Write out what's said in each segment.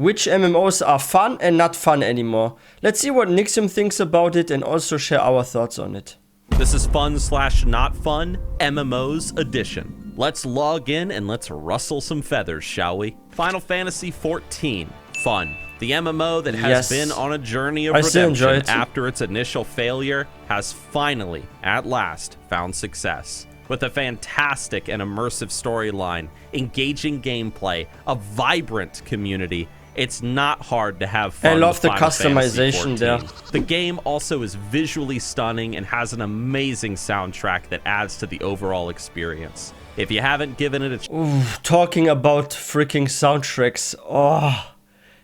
which MMOs are fun and not fun anymore. Let's see what Nixxiom thinks about it and also share our thoughts on it. This is fun/not fun, MMOs edition. Let's log in and let's rustle some feathers, shall we? Final Fantasy XIV, fun. The MMO that has been on a journey of redemption after its initial failure has finally, at last, found success. With a fantastic and immersive storyline, engaging gameplay, a vibrant community, it's not hard to have fun. I love the customization there. The game also is visually stunning and has an amazing soundtrack that adds to the overall experience. If you haven't given it a talking about freaking soundtracks,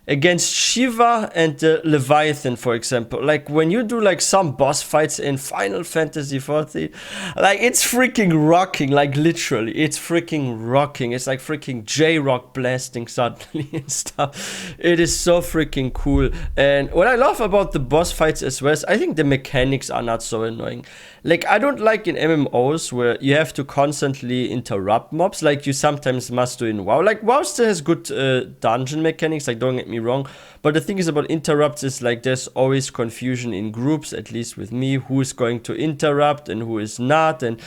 against Shiva and the Leviathan, for example. Like, when you do, like, some boss fights in Final Fantasy XIV, like, it's freaking rocking, like, literally. It's freaking rocking. It's like freaking J-Rock blasting suddenly and stuff. It is so freaking cool. And what I love about the boss fights as well is I think the mechanics are not so annoying. Like, I don't like in MMOs where you have to constantly interrupt mobs, like you sometimes must do in WoW. Like, WoW still has good dungeon mechanics, like, don't get me wrong. But the thing is about interrupts is, like, there's always confusion in groups, at least with me, who is going to interrupt and who is not. And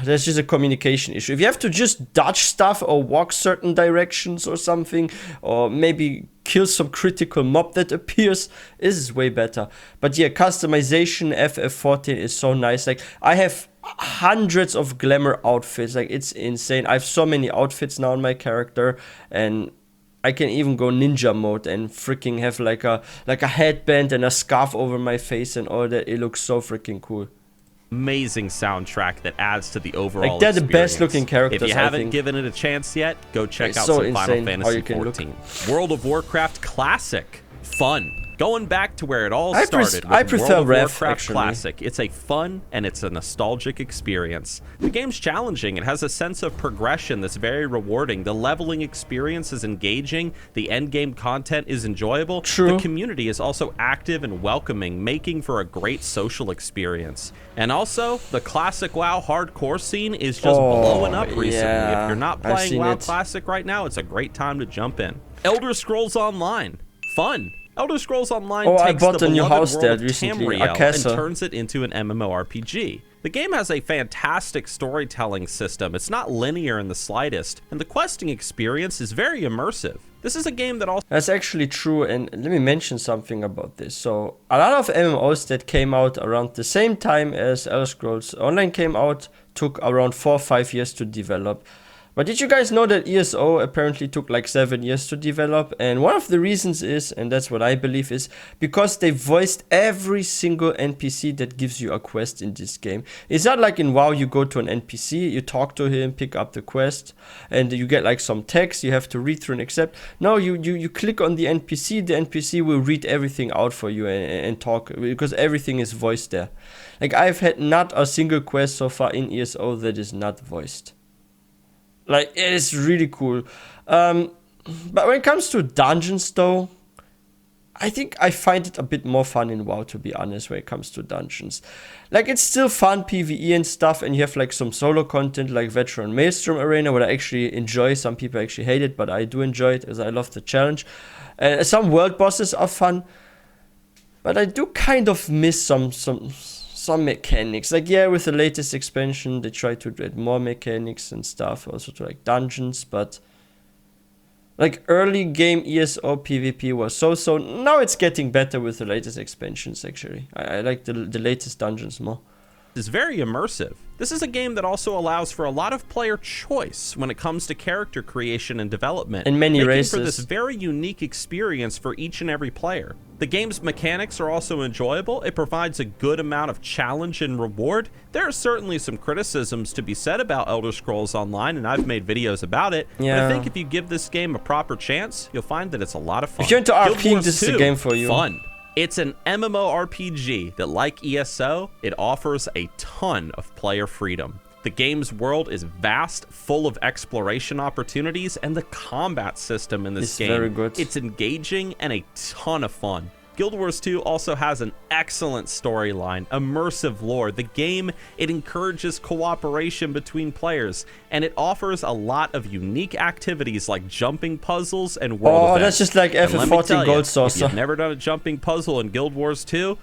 there's just a communication issue. If you have to just dodge stuff or walk certain directions or something, or maybe kill some critical mob that appears, this is way better. But yeah, customization FF14 is so nice. Like, I have hundreds of glamour outfits. Like, it's insane. I have so many outfits now on my character, and I can even go ninja mode and freaking have like a headband and a scarf over my face and all that. It looks so freaking cool. Amazing soundtrack that adds to the overall like, they're experience. The best looking characters. If you haven't given it a chance yet, go check out so some Final Fantasy XIV. World of Warcraft Classic, fun. Going back to where it all started. I prefer World of Ref, Warcraft actually. Classic. It's a fun and it's a nostalgic experience. The game's challenging. It has a sense of progression that's very rewarding. The leveling experience is engaging. The endgame content is enjoyable. True. The community is also active and welcoming, making for a great social experience. And also, the classic WoW hardcore scene is just blowing up recently. Yeah, if you're not playing WoW Classic right now, it's a great time to jump in. Elder Scrolls Online, fun. Elder Scrolls Online takes I bought the a new house beloved there world of recently, Tamriel and turns it into an MMORPG. The game has a fantastic storytelling system. It's not linear in the slightest, and the questing experience is very immersive. This is a game that also... That's actually true, and let me mention something about this. So, a lot of MMOs that came out around the same time as Elder Scrolls Online came out took around 4 or 5 years to develop. But did you guys know that ESO apparently took like 7 years to develop? And one of the reasons is, and that's what I believe is, because they voiced every single NPC that gives you a quest in this game. It's not like in WoW you go to an NPC, you talk to him, pick up the quest, and you get like some text you have to read through and accept. No, you click on the NPC will read everything out for you and talk, because everything is voiced there. Like, I've had not a single quest so far in ESO that is not voiced. Like, it is really cool. But when it comes to dungeons, though, I think I find it a bit more fun in WoW, to be honest, when it comes to dungeons. Like, it's still fun PvE and stuff, and you have, like, some solo content, like Veteran Maelstrom Arena, what I actually enjoy. Some people actually hate it, but I do enjoy it, as I love the challenge. Some world bosses are fun, but I do kind of miss some mechanics. Like, yeah, with the latest expansion they try to add more mechanics and stuff, also to like dungeons, but like early game ESO PvP was so. Now it's getting better with the latest expansions. Actually, I like the latest dungeons more. Is very immersive. This is a game that also allows for a lot of player choice when it comes to character creation and development, and many races for this very unique experience for each and every player. The game's mechanics are also enjoyable. It provides a good amount of challenge and reward. There are certainly some criticisms to be said about Elder Scrolls Online, and I've made videos about it. Yeah. But I think if you give this game a proper chance, you'll find that it's a lot of fun. If you're into RP, this is the game for you. Fun. It's an MMORPG that, like ESO, it offers a ton of player freedom. The game's world is vast, full of exploration opportunities, and the combat system in this game, very good. It's engaging and a ton of fun. Guild Wars 2 also has an excellent storyline, immersive lore. The game, it encourages cooperation between players, and it offers a lot of unique activities like jumping puzzles and world events. Oh, that's just like FF14 Gold Saucer. If you've never done a jumping puzzle in Guild Wars 2,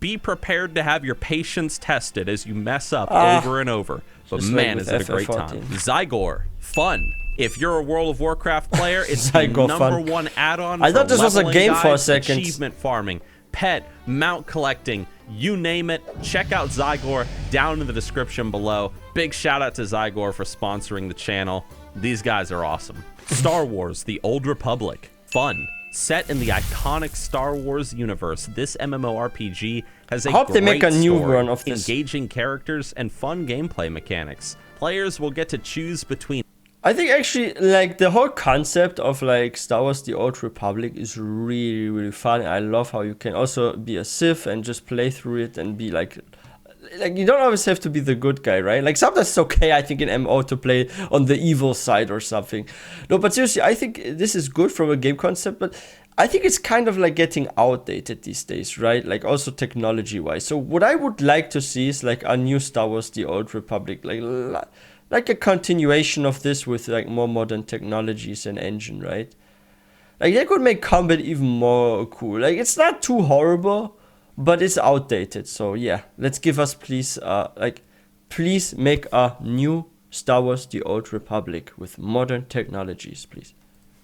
be prepared to have your patience tested as you mess up over and over. But man, is it a great time. Zygor, fun. If you're a World of Warcraft player, it's the #1 add-on. I thought this was a game for a second. Achievement farming, pet, mount collecting, you name it. Check out Zygor down in the description below. Big shout out to Zygor for sponsoring the channel. These guys are awesome. Star Wars: The Old Republic, fun. Set in the iconic Star Wars universe, this MMORPG has a hope they make a new story, run of this. engaging characters, and fun gameplay mechanics. Players will get to choose between. I think actually, like, the whole concept of, like, Star Wars The Old Republic is really, really fun. I love how you can also be a Sith and just play through it and be, like, you don't always have to be the good guy, right? Like, sometimes it's okay, I think, in MMO to play on the evil side or something. No, but seriously, I think this is good from a game concept, but I think it's kind of, like, getting outdated these days, right? Like, also technology-wise. So what I would like to see is, like, a new Star Wars The Old Republic, like a continuation of this with like more modern technologies and engine, right? Like they could make combat even more cool. Like it's not too horrible, but it's outdated. So yeah, let's give us please please make a new Star Wars The Old Republic with modern technologies, please.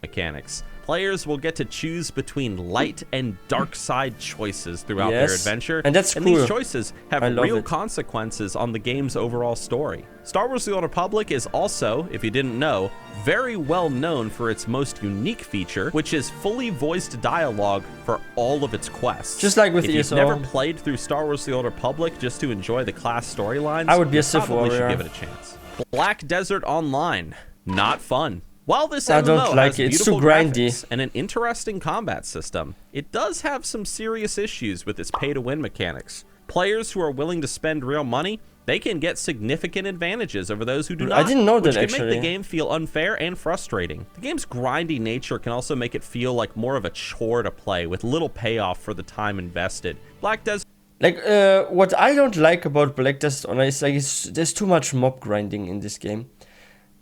Mechanics. Players will get to choose between light and dark side choices throughout their adventure, and that's cool. These choices have real consequences on the game's overall story. Star Wars The Old Republic is also, if you didn't know, very well known for its most unique feature, which is fully voiced dialogue for all of its quests. Just like with ESO. If you've never played through Star Wars The Old Republic just to enjoy the class storylines, I would be a Sith warrior. Should give it a chance. Black Desert Online, not fun. While this I MMO don't like has it. It's beautiful too grindy graphics and an interesting combat system, it does have some serious issues with its pay-to-win mechanics. Players who are willing to spend real money, they can get significant advantages over those who do not. I didn't know that, which can actually. make the game feel unfair and frustrating. The game's grindy nature can also make it feel like more of a chore to play, with little payoff for the time invested. Black Desert. Like, what I don't like about Black Desert Online is like there's too much mob grinding in this game.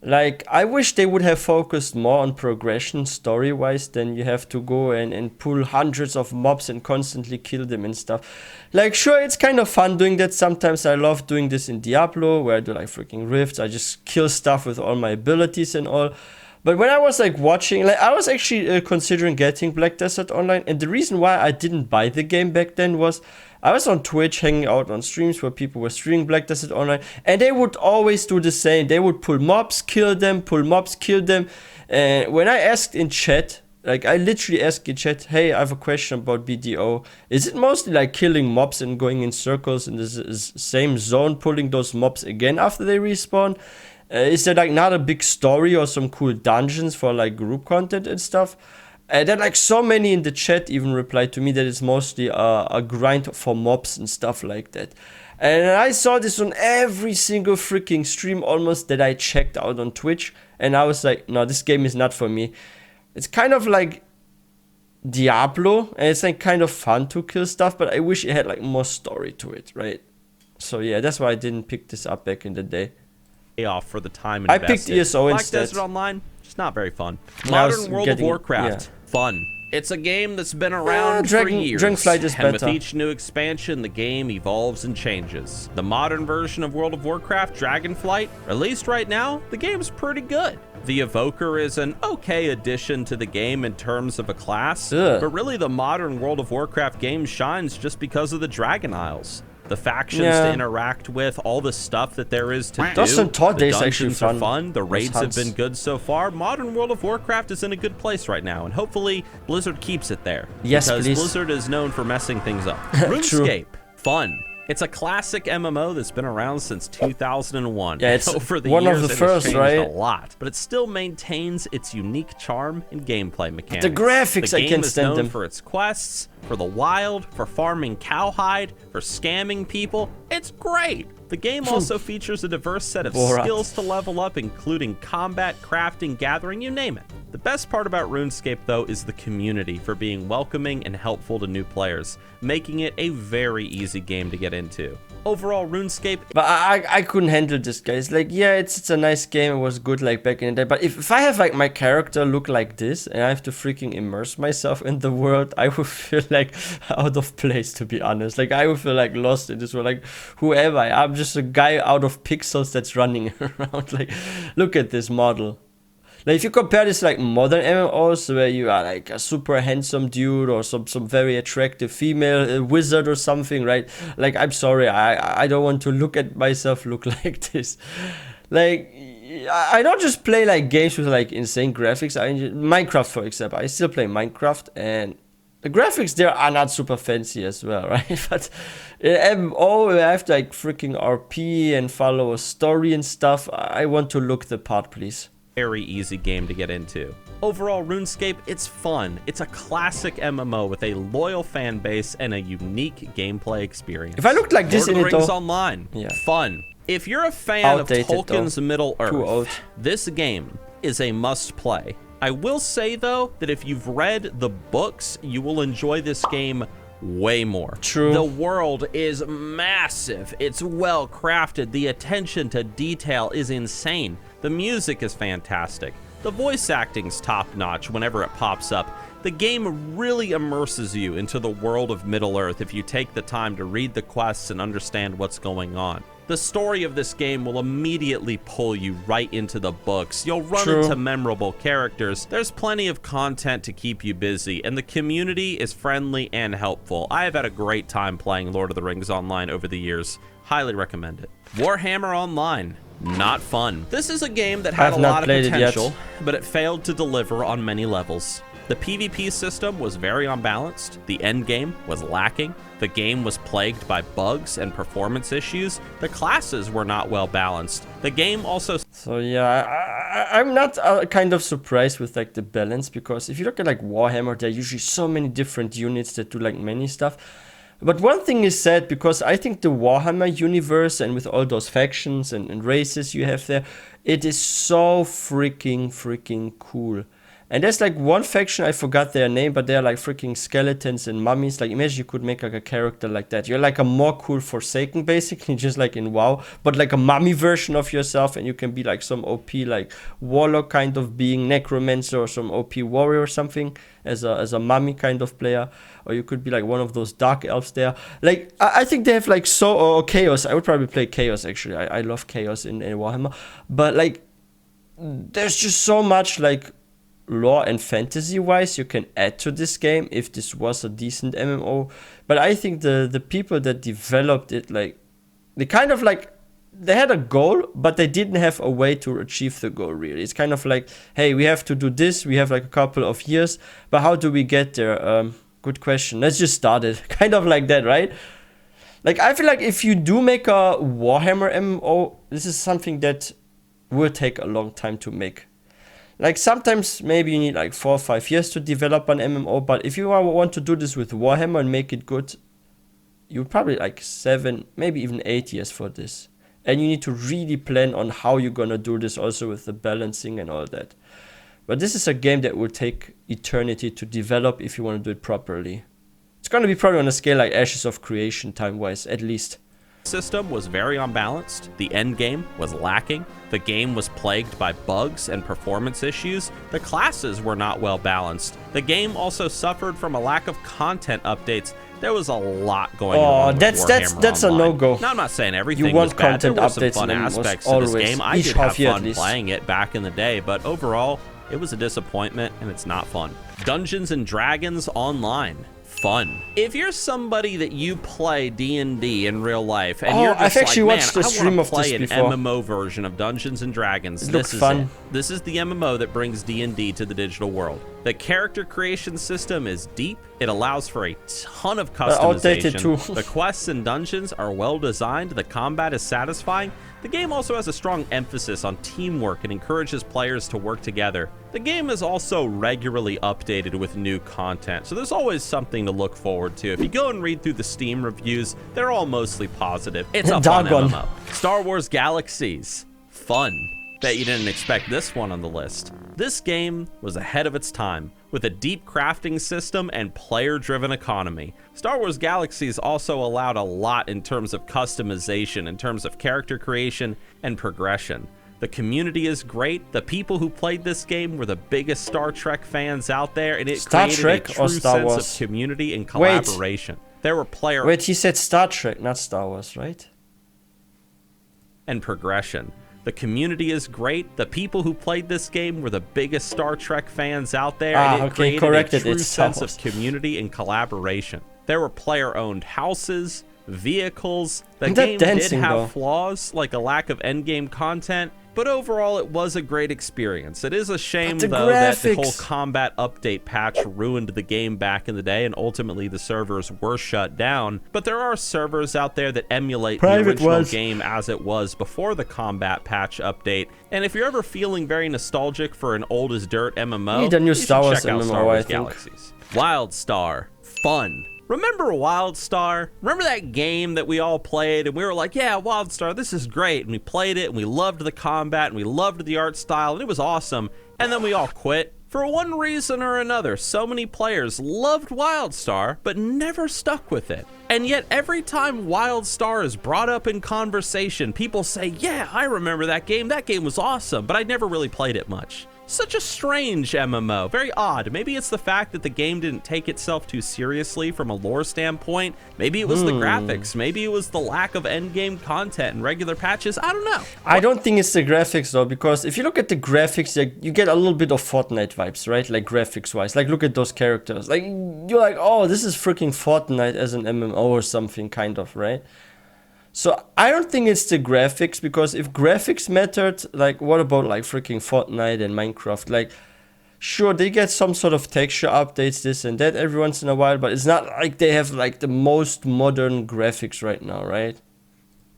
Like, I wish they would have focused more on progression story-wise than you have to go and pull hundreds of mobs and constantly kill them and stuff. Like, sure, it's kind of fun doing that. Sometimes I love doing this in Diablo, where I do, like, freaking rifts. I just kill stuff with all my abilities and all. But when I was, like, watching, like, I was actually considering getting Black Desert Online. And the reason why I didn't buy the game back then was I was on Twitch hanging out on streams where people were streaming Black Desert Online, and they would always do the same. They would pull mobs, kill them, pull mobs, kill them. And when I asked in chat, like I literally asked in chat, hey, I have a question about BDO. Is it mostly like killing mobs and going in circles in the same zone, pulling those mobs again after they respawn? Is there like not a big story or some cool dungeons for like group content and stuff? And then like so many in the chat even replied to me that it's mostly a grind for mobs and stuff like that. And I saw this on every single freaking stream almost that I checked out on Twitch. And I was like, no, this game is not for me. It's kind of like Diablo, and it's like kind of fun to kill stuff, but I wish it had like more story to it, right? So yeah, that's why I didn't pick this up back in the day. Off for the time invested. I picked ESO Black instead. Desert Online, just not very fun. Modern World of Warcraft, fun. It's a game that's been around for years, Dragonflight is and better. with each new expansion, the game evolves and changes. The modern version of World of Warcraft, Dragonflight, released right now, the game's pretty good. The Evoker is an okay addition to the game in terms of a class, but really the modern World of Warcraft game shines just because of the Dragon Isles. The factions to interact with, all the stuff that there is to do. The dungeons are fun. The raids have been good so far. Modern World of Warcraft is in a good place right now, and hopefully Blizzard keeps it there. Yes, because please. Blizzard is known for messing things up. RuneScape, fun. It's a classic MMO that's been around since 2001. Yeah, it's over the one years, of the it first, has changed right? a lot, but it still maintains its unique charm and gameplay mechanics. The graphics, I can't stand them. For its quests, for the wild, for farming cowhide, for scamming people. It's great. The game also features a diverse set of skills to level up, including combat, crafting, gathering, you name it. The best part about RuneScape, though, is the community for being welcoming and helpful to new players, making it a very easy game to get into. Overall, RuneScape... But I couldn't handle this, guys. Like, yeah, it's a nice game. It was good, like, back in the day. But if I have, like, my character look like this, and I have to freaking immerse myself in the world, I would feel, like, out of place, to be honest. Like, I would feel, like, lost in this world. Like, whoever I am, I'm just a guy out of pixels that's running around. Like, look at this model. Like, if you compare this to, like, modern MMOs, where you are, like, a super handsome dude or some very attractive female wizard or something, right? Like, I'm sorry, I don't want to look at myself look like this. Like, I don't just play, like, games with, like, insane graphics. Minecraft, for example. I still play Minecraft, and the graphics there are not super fancy as well, right? But in MMO, I have to, like, freaking RP and follow a story and stuff. I want to look the part, please. Very easy game to get into. Overall, RuneScape, it's fun. It's a classic MMO with a loyal fan base and a unique gameplay experience. If I looked like this Lord in of the it, Rings though, Online, yeah. Fun. If you're a fan Outdated, of Tolkien's Middle Earth, Too this game is a must-play. I will say, though, that if you've read the books, you will enjoy this game way more. True. The world is massive. It's well crafted. The attention to detail is insane. The music is fantastic. The voice acting's top-notch whenever it pops up. The game really immerses you into the world of Middle-earth if you take the time to read the quests and understand what's going on. The story of this game will immediately pull you right into the books. You'll run into memorable characters. There's plenty of content to keep you busy, and the community is friendly and helpful. I have had a great time playing Lord of the Rings Online over the years. Highly recommend it. Warhammer Online. Not fun. This is a game that had a lot of potential, but it failed to deliver on many levels. The PvP system was very unbalanced, the endgame was lacking, the game was plagued by bugs and performance issues, the classes were not well balanced, the game also... So yeah, I'm not kind of surprised with like the balance, because if you look at like Warhammer, there are usually so many different units that do like many stuff. But one thing is sad, because I think the Warhammer universe, and with all those factions and races you have there, it is so freaking cool. And there's like one faction, I forgot their name, but they're like freaking skeletons and mummies. Like, imagine you could make like a character like that. You're like a more cool Forsaken, basically, just like in WoW, but like a mummy version of yourself, and you can be like some OP like warlock kind of being, necromancer, or some OP warrior or something as a mummy kind of player. Or you could be like one of those dark elves there. Like, I think they have like or chaos. I would probably play chaos, actually. I love chaos in Warhammer. But like, there's just so much like lore and fantasy wise you can add to this game if this was a decent MMO. But I think the people that developed it, like, they kind of like, they had a goal, but they didn't have a way to achieve the goal, really. It's kind of like, hey, we have to do this, we have like a couple of years, but how do we get there? Good question. Let's just start it. Kind of like that, right? Like, I feel like if you do make a Warhammer MMO, this is something that will take a long time to make. Like, sometimes maybe you need like 4 or 5 years to develop an MMO, but if you want to do this with Warhammer and make it good, you probably like 7, maybe even 8 years for this. And you need to really plan on how you're gonna do this, also with the balancing and all that. But this is a game that will take eternity to develop if you want to do it properly. It's gonna be probably on a scale like Ashes of Creation time-wise, at least. System was very unbalanced, the endgame was lacking, the game was plagued by bugs and performance issues, the classes were not well balanced, the game also suffered from a lack of content updates. There was a lot going on. That's a no-go. Now, I'm not saying everything was bad. There were some fun aspects to this game. I did have fun playing it back in the day, but overall, it was a disappointment, and it's not fun. Dungeons and Dragons Online. Fun. If you're somebody that you play D&D in real life, and you're just like, man, I want to play an MMO version of Dungeons and Dragons, this is it. This is the MMO that brings D&D to the digital world. The character creation system is deep. It allows for a ton of customization. The quests and dungeons are well designed. The combat is satisfying. The game also has a strong emphasis on teamwork and encourages players to work together. The game is also regularly updated updated with new content, so there's always something to look forward to. If you go and read through the Steam reviews, they're all mostly positive. It's a fun MMO. Star Wars Galaxies. Fun. Bet you didn't expect this one on the list. This game was ahead of its time, with a deep crafting system and player-driven economy. Star Wars Galaxies also allowed a lot in terms of customization, in terms of character creation and progression. The community is great. The people who played this game were the biggest Star Trek fans out there, and it created a true sense of community and collaboration. There were player... Wait, he said Star Trek, not Star Wars, right? And progression. The community is great. The people who played this game were the biggest Star Trek fans out there, and it created a true sense of community and collaboration. There were player-owned houses, vehicles. The game did have flaws, like a lack of endgame content, but overall it was a great experience. It is a shame, though, that the whole combat update patch ruined the game back in the day, and ultimately the servers were shut down. But there are servers out there that emulate the original game as it was before the combat patch update. And if you're ever feeling very nostalgic for an old as dirt MMO, need a new Star Wars check out MMO, Star Wars I think. Galaxies. WildStar. Fun. Remember WildStar? Remember that game that we all played and we were like, yeah, WildStar, this is great. And we played it and we loved the combat and we loved the art style and it was awesome. And then we all quit. For one reason or another, so many players loved WildStar but never stuck with it. And yet every time WildStar is brought up in conversation, people say, yeah, I remember that game. That game was awesome, but I never really played it much. Such a strange MMO, very odd. Maybe it's the fact that the game didn't take itself too seriously from a lore standpoint. Maybe it was the graphics. Maybe it was the lack of endgame content and regular patches. I don't know. I don't think it's the graphics though, because if you look at the graphics, you get a little bit of Fortnite vibes, right? Like graphics wise, like look at those characters. Like you're like, oh, this is freaking Fortnite as an MMO or something kind of, right? So I don't think it's the graphics, because if graphics mattered, like what about like freaking Fortnite and Minecraft? Like, sure, they get some sort of texture updates, this and that every once in a while, but it's not like they have like the most modern graphics right now, right?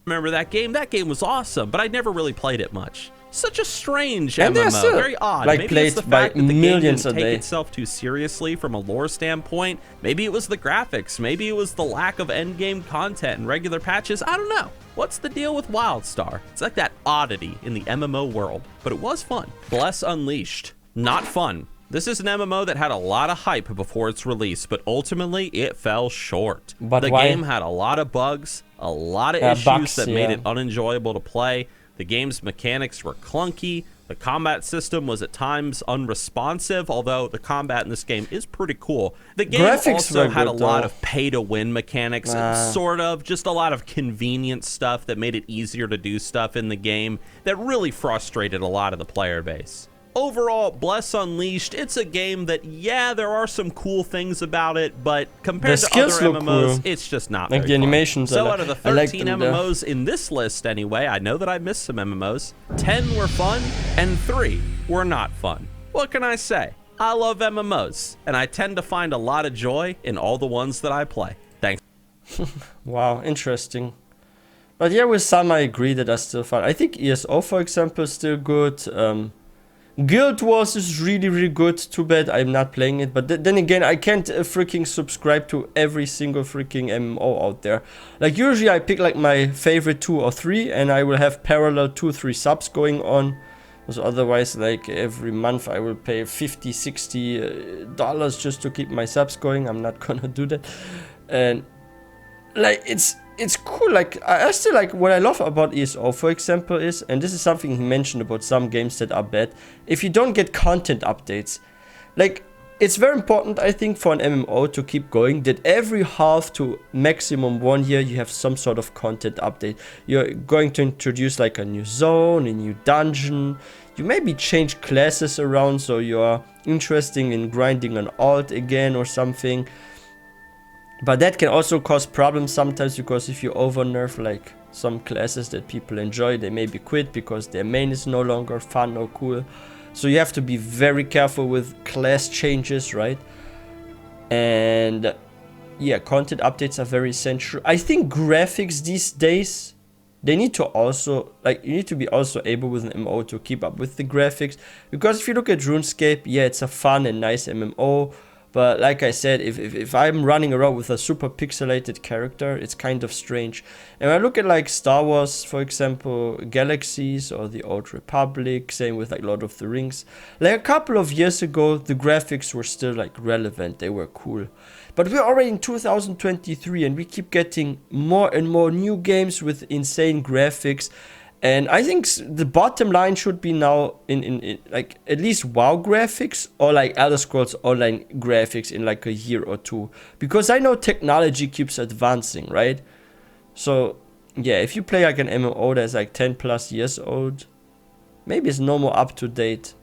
Remember that game? That game was awesome, but I never really played it much. Such a strange MMO, very odd. Like maybe it's the fact that the game didn't take itself too seriously from a lore standpoint. Maybe it was the graphics. Maybe it was the lack of endgame content and regular patches. I don't know. What's the deal with WildStar? It's like that oddity in the MMO world, but it was fun. Bless Unleashed. Not fun. This is an MMO that had a lot of hype before its release, but ultimately it fell short. But the game had a lot of bugs, a lot of issues that made it unenjoyable to play. The game's mechanics were clunky. The combat system was at times unresponsive, although the combat in this game is pretty cool. The game also had a lot of pay-to-win mechanics, sort of, just a lot of convenient stuff that made it easier to do stuff in the game that really frustrated a lot of the player base. Overall, Bless Unleashed, it's a game that, yeah, there are some cool things about it, but compared to other MMOs, it's just not very fun. The animations. So out of the 13 MMOs in this list anyway, I know that I missed some MMOs, 10 were fun and 3 were not fun. What can I say? I love MMOs, and I tend to find a lot of joy in all the ones that I play. Thanks. Wow, interesting. But yeah, with some I agree that are still fun. I think ESO, for example, is still good. Guild Wars is really, really good. Too bad I'm not playing it. But then again, I can't freaking subscribe to every single freaking MMO out there. Like usually I pick like my favorite 2 or 3 and I will have parallel 2-3 subs going on. So otherwise, like every month I will pay $50-$60 just to keep my subs going. I'm not gonna do that. And like it's cool. Like I still like, what I love about ESO, for example, is, and this is something he mentioned about some games that are bad, if you don't get content updates, like it's very important, I think, for an MMO to keep going, that every half to maximum 1 year you have some sort of content update. You're going to introduce like a new zone, a new dungeon, you maybe change classes around so you're interested in grinding an alt again or something. But that can also cause problems sometimes, because if you over-nerf like some classes that people enjoy, they maybe quit because their main is no longer fun or cool. So you have to be very careful with class changes, right? And yeah, content updates are very essential. I think graphics these days they need to also, like, you need to be also able with an MMO to keep up with the graphics. Because if you look at RuneScape, yeah, it's a fun and nice MMO. But like I said, if I'm running around with a super pixelated character, it's kind of strange. And when I look at like Star Wars, for example, Galaxies or the Old Republic, same with like Lord of the Rings. Like a couple of years ago, the graphics were still like relevant, they were cool. But we're already in 2023 and we keep getting more and more new games with insane graphics. And I think the bottom line should be now in like at least WoW graphics or like Elder Scrolls Online graphics in like a year or two. Because I know technology keeps advancing, right? So yeah, if you play like an MMO that's like 10 plus years old, maybe it's no more up to date.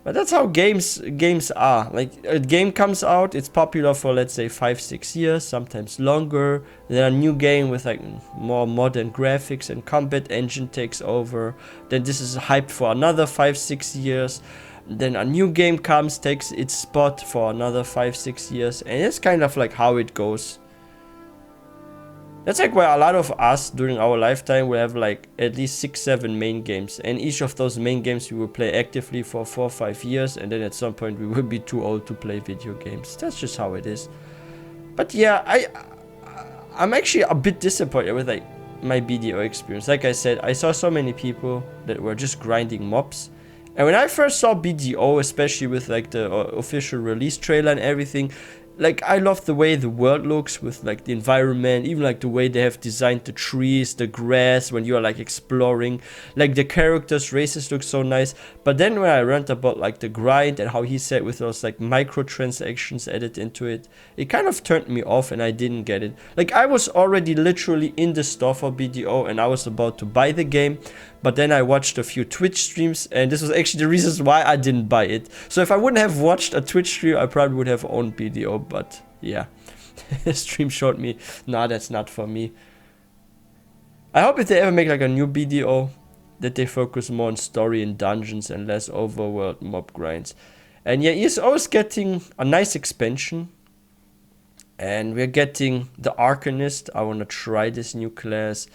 But that's how games are. Like a game comes out, it's popular for let's say 5-6 years, sometimes longer. Then a new game with like more modern graphics and combat engine takes over. Then this is hyped for another 5-6 years. Then a new game comes, takes its spot for another 5-6 years, and it's kind of like how it goes. That's like why a lot of us during our lifetime will have like at least 6-7 main games, and each of those main games we will play actively for 4-5 years, and then at some point we will be too old to play video games. That's just how it is. But yeah, I'm actually a bit disappointed with like my BDO experience. Like I said, I saw so many people that were just grinding mobs. And when I first saw BDO, especially with like the official release trailer and everything, like I love the way the world looks with like the environment, even like the way they have designed the trees, the grass when you are like exploring, like the characters, races look so nice. But then when I learned about like the grind and how he said with those like microtransactions added into it, it kind of turned me off and I didn't get it. Like I was already literally in the store for BDO and I was about to buy the game, but then I watched a few Twitch streams and this was actually the reasons why I didn't buy it. So if I wouldn't have watched a Twitch stream, I probably would have owned BDO, but yeah. Stream showed me, nah, that's not for me. I hope if they ever make like a new BDO, that they focus more on story and dungeons and less overworld mob grinds. And yeah, ESO is getting a nice expansion. And we're getting the Arcanist. I want to try this new class.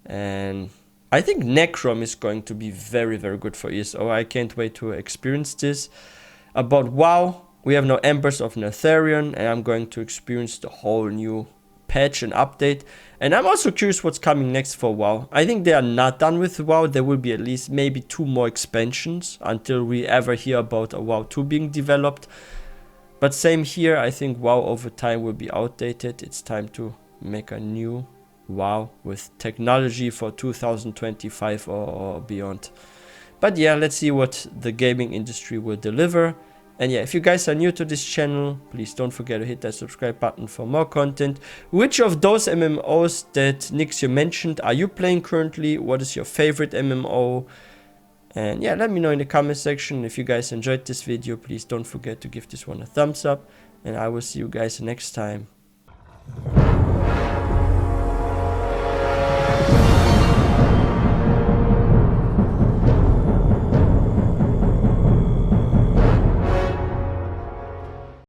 And I think Nixxiom is going to be very, very good for ESO. I can't wait to experience this. About WoW, we have now Embers of Neltharion, and I'm going to experience the whole new patch and update. And I'm also curious what's coming next for WoW. I think they are not done with WoW. There will be at least maybe 2 more expansions until we ever hear about a WoW 2 being developed. But same here, I think WoW over time will be outdated. It's time to make a new WoW with technology for 2025 or beyond. But yeah, let's see what the gaming industry will deliver. And yeah, if you guys are new to this channel, please don't forget to hit that subscribe button for more content. Which of those MMOs that Nixxiom mentioned are you playing currently? What is your favorite MMO? And yeah, let me know in the comment section. If you guys enjoyed this video, please don't forget to give this one a thumbs up. And I will see you guys next time.